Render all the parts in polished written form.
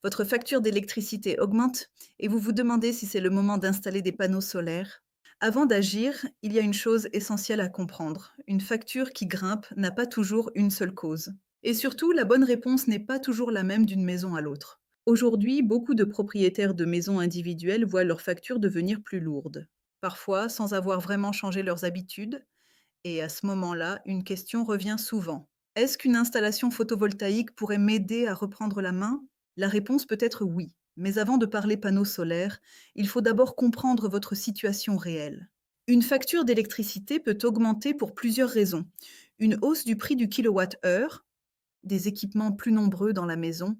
Votre facture d'électricité augmente et vous vous demandez si c'est le moment d'installer des panneaux solaires. Avant d'agir, il y a une chose essentielle à comprendre. Une facture qui grimpe n'a pas toujours une seule cause. Et surtout, la bonne réponse n'est pas toujours la même d'une maison à l'autre. Aujourd'hui, beaucoup de propriétaires de maisons individuelles voient leurs factures devenir plus lourdes, parfois sans avoir vraiment changé leurs habitudes. Et à ce moment-là, une question revient souvent. Est-ce qu'une installation photovoltaïque pourrait m'aider à reprendre la main? La réponse peut être oui. Mais avant de parler panneaux solaires, il faut d'abord comprendre votre situation réelle. Une facture d'électricité peut augmenter pour plusieurs raisons. Une hausse du prix du kilowatt-heure, des équipements plus nombreux dans la maison,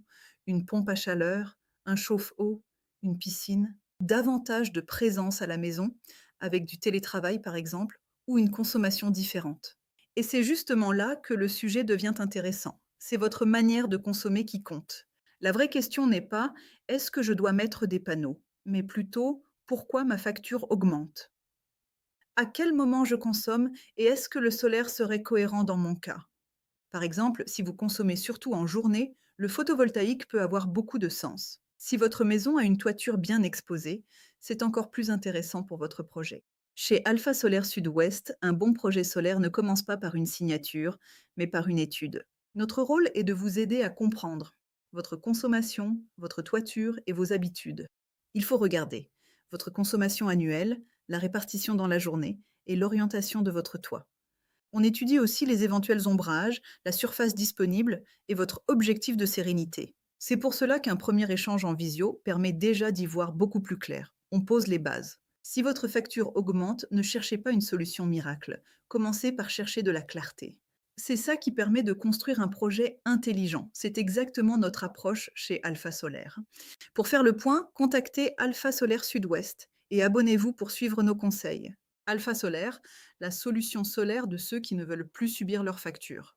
une pompe à chaleur, un chauffe-eau, une piscine, davantage de présence à la maison, avec du télétravail par exemple, ou une consommation différente. Et c'est justement là que le sujet devient intéressant. C'est votre manière de consommer qui compte. La vraie question n'est pas est-ce que je dois mettre des panneaux, mais plutôt pourquoi ma facture augmente. À quel moment je consomme et est-ce que le solaire serait cohérent dans mon cas? Par exemple, si vous consommez surtout en journée, le photovoltaïque peut avoir beaucoup de sens. Si votre maison a une toiture bien exposée, c'est encore plus intéressant pour votre projet. Chez Alpha Solaire Sud-Ouest, un bon projet solaire ne commence pas par une signature, mais par une étude. Notre rôle est de vous aider à comprendre votre consommation, votre toiture et vos habitudes. Il faut regarder votre consommation annuelle, la répartition dans la journée et l'orientation de votre toit. On étudie aussi les éventuels ombrages, la surface disponible et votre objectif de sérénité. C'est pour cela qu'un premier échange en visio permet déjà d'y voir beaucoup plus clair. On pose les bases. Si votre facture augmente, ne cherchez pas une solution miracle. Commencez par chercher de la clarté. C'est ça qui permet de construire un projet intelligent. C'est exactement notre approche chez Alpha Solaire. Pour faire le point, contactez Alpha Solaire Sud-Ouest et abonnez-vous pour suivre nos conseils. Alpha Solaire, la solution solaire de ceux qui ne veulent plus subir leurs factures.